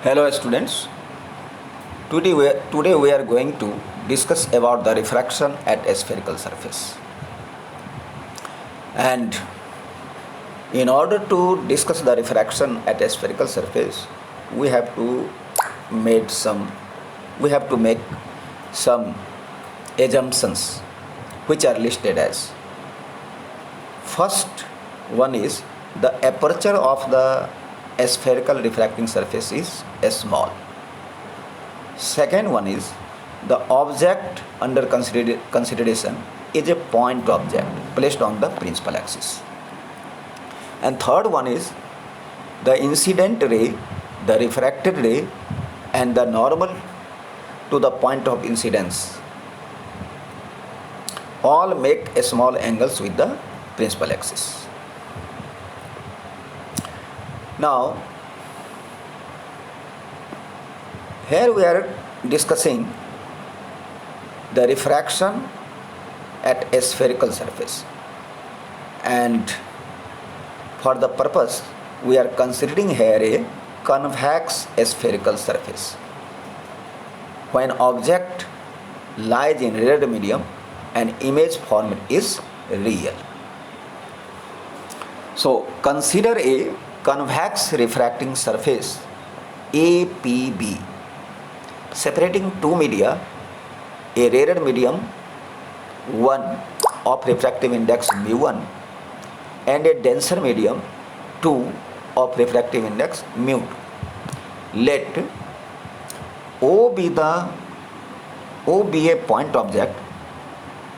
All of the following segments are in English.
Hello students. Today we are going to discuss about the refraction at a spherical surface. And in order to discuss the refraction at a spherical surface, we have to make some assumptions which are listed as: first one is the aperture of the spherical refracting surface is small. Second one is the object under consideration is a point object placed on the principal axis. And third one is the incident ray, the refracted ray, and the normal to the point of incidence all make a small angles with the principal axis. Now, here we are discussing the refraction at a spherical surface, and for the purpose we are considering here a convex spherical surface. When object lies in red medium, an image formed is real. So consider a convex refracting surface APB separating two media, a rarer medium 1 of refractive index mu1 and a denser medium 2 of refractive index mu2. Let O be a point object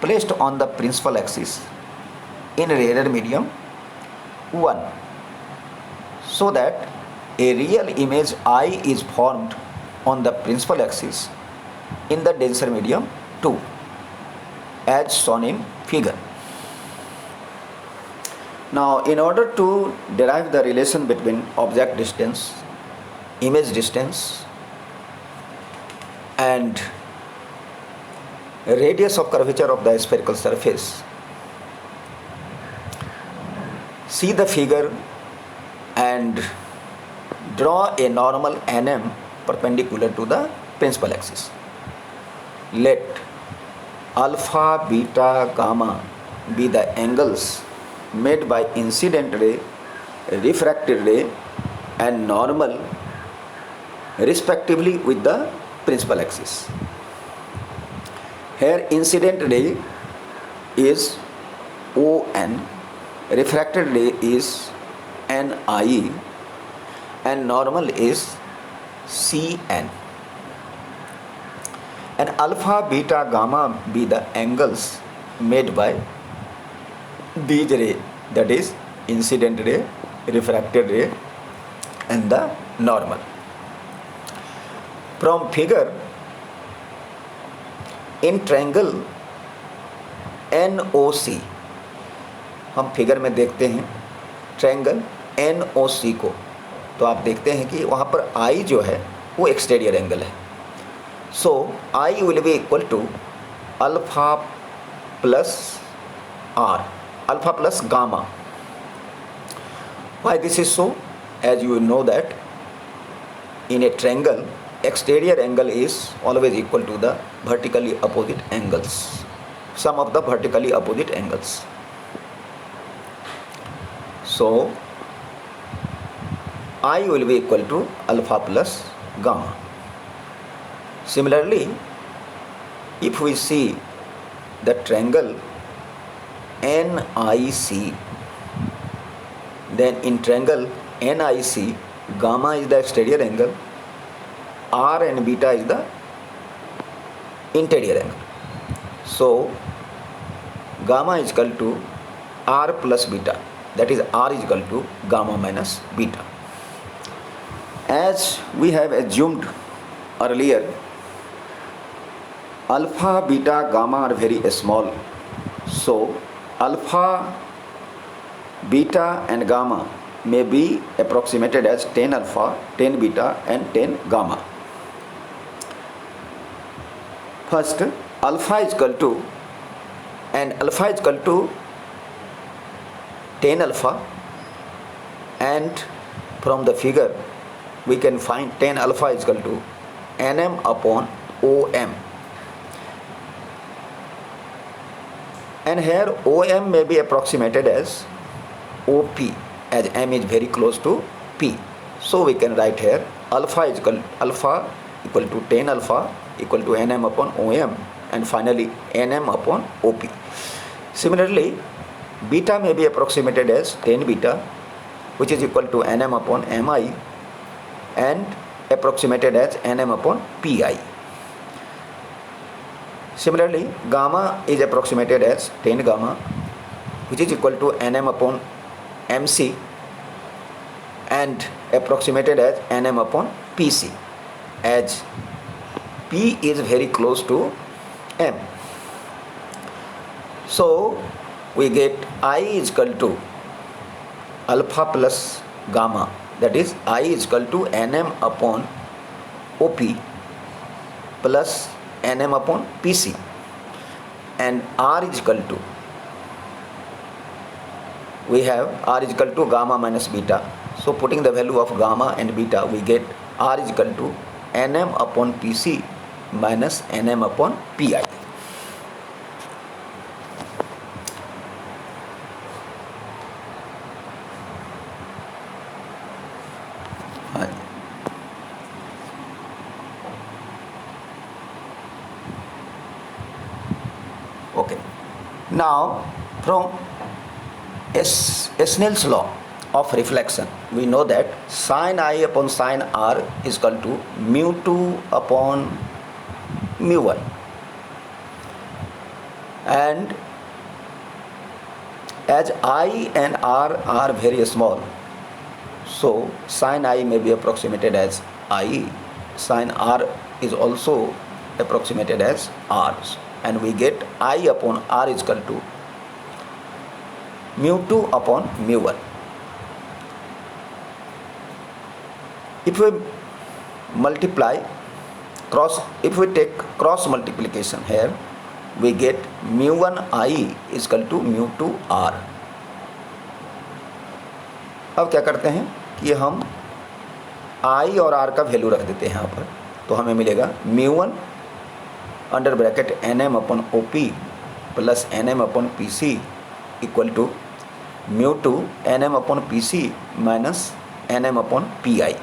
placed on the principal axis in rarer medium 1, so that a real image I is formed on the principal axis in the denser medium 2, as shown in figure. Now, in order to derive the relation between object distance, image distance, and radius of curvature of the spherical surface, see the figure and draw a normal NM perpendicular to the principal axis. Let alpha, beta, gamma be the angles made by incident ray, refracted ray, and normal respectively with the principal axis. Here incident ray is ON, refracted ray is NI, and normal is Cn. And alpha, beta, gamma be the angles made by these ray, that is incident ray, refracted ray, and the normal. From figure, in triangle NOC, हम figure में देखते हैं triangle NOC को, तो आप देखते हैं कि वहाँ पर I जो है वो एक्सटीरियर एंगल है. So I will be equal to alpha plus R, alpha plus gamma. Why this is so? As you know that in a triangle, exterior angle is always equal to the vertically opposite angles, sum of the vertically opposite angles. So I will be equal to alpha plus gamma. Similarly, if we see the triangle NIC, then in triangle NIC, gamma is the exterior angle, R and beta is the interior angle. So gamma is equal to R plus beta, that is R is equal to gamma minus beta. As we have assumed earlier, alpha, beta, gamma are very small. So alpha, beta and gamma may be approximated as 10 alpha, 10 beta and 10 gamma. First, alpha is equal to 10 alpha, and from the figure we can find tan alpha is equal to nm upon om, and here om may be approximated as op, as m is very close to p. So we can write here alpha equal to tan alpha equal to nm upon om, and finally nm upon op. Similarly, beta may be approximated as tan beta, which is equal to nm upon mi, and approximated as nm upon pi. Similarly, gamma is approximated as tan gamma, which is equal to nm upon mc, and approximated as nm upon pc, as p is very close to m. So we get I is equal to alpha plus gamma, that is I is equal to nm upon op plus nm upon pc, and r is equal to, we have r is equal to gamma minus beta. So putting the value of gamma and beta, we get r is equal to nm upon pc minus nm upon pi. Okay. Now from Snell's law of reflection, we know that sin I upon sin r is equal to mu 2 upon mu 1, and as I and r are very small, so sin I may be approximated as I, sin r is also approximated as r, and we get I upon r is equal to mu 2 upon mu 1. If we multiply if we take cross multiplication here, we get mu 1 I is equal to mu 2 r. अब क्या करते हैं कि हम I और r का value रख देते हैं यहाँ पर, तो हमें मिलेगा mu 1 under bracket nm upon op plus nm upon pc equal to mu 2 nm upon pc minus nm upon pi,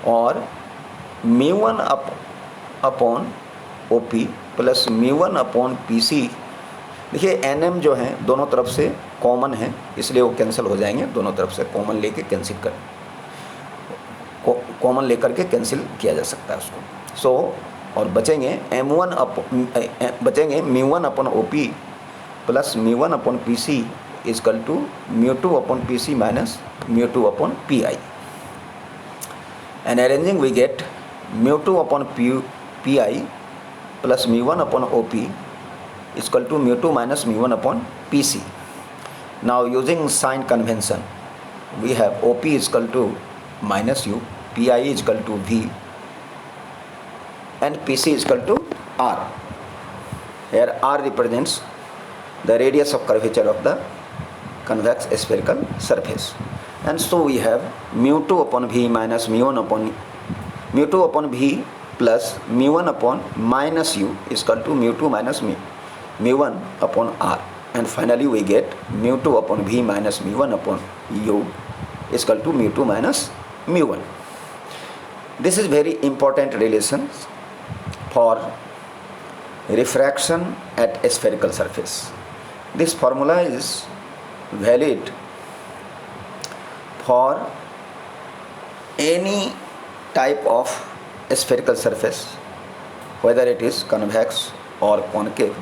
और mu 1 upon op plus mu 1 upon pc. देखिए nm जो है दोनों तरफ से कॉमन है, इसलिए वो कैंसिल हो जाएंगे, दोनों तरफ से कॉमन लेके कॉमन लेकर के कैंसिल किया जा सकता है उसको. सो और बचेंगे बचेंगे mu 1 upon op plus mu 1 upon pc equal to mu 2 upon pc minus mu 2 upon pi, and arranging we get mu 2 upon pi plus mu 1 upon op is equal to mu 2 minus mu 1 upon pc. Now using sign convention, we have op is equal to minus u, pi is equal to v, and pc is equal to r. Here r represents the radius of curvature of the convex spherical surface. And so we have mu 2 upon v minus mu 1 upon mu 2 upon v plus mu 1 upon minus u is equal to mu 2 minus mu 1 upon r, and finally we get mu 2 upon v minus mu 1 upon u is equal to mu 2 minus mu 1. This is very important relation for refraction at a spherical surface. This formula is valid for any type of spherical surface, whether it is convex or concave,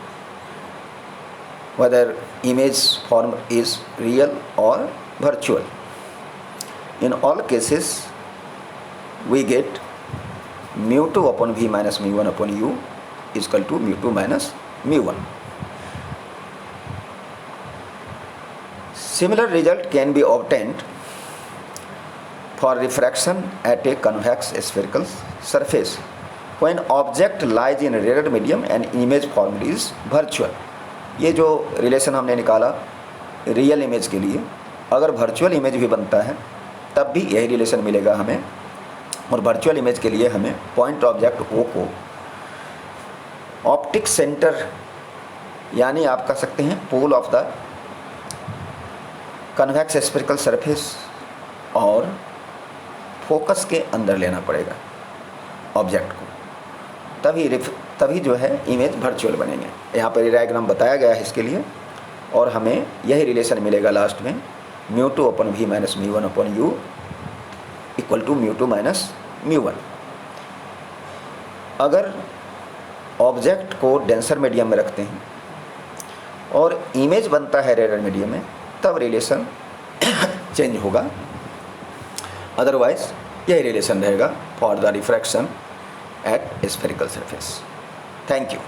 whether image form is real or virtual. In all cases, we get mu 2 upon v minus mu 1 upon u is equal to mu 2 minus mu 1. Similar result can be obtained for refraction at a convex spherical surface when object lies in a rared medium and image formed is virtual. ये जो relation हमने निकाला real image के लिए, अगर virtual image भी बनता है तब भी यही रिलेशन मिलेगा हमें और वर्चुअल इमेज के लिए हमें पॉइंट ऑब्जेक्ट ओ को ऑप्टिक सेंटर यानी आप कह सकते हैं pole of the convex spherical surface और फोकस के अंदर लेना पड़ेगा ऑब्जेक्ट को, तभी जो है इमेज वर्चुअल बनेंगे। यहाँ पर डायग्राम बताया गया है इसके लिए, और हमें यही रिलेशन मिलेगा लास्ट में, μ2 upon v minus μ1 upon u equal to μ2 minus μ1। अगर ऑब्जेक्ट को डेंसर मीडियम में रखते हैं और इमेज बनता है रेयर मीडियम में, तब रिलेशन चेंज होगा, अदरवाइज यही रिलेशन रहेगा for the refraction at spherical surface. Thank you.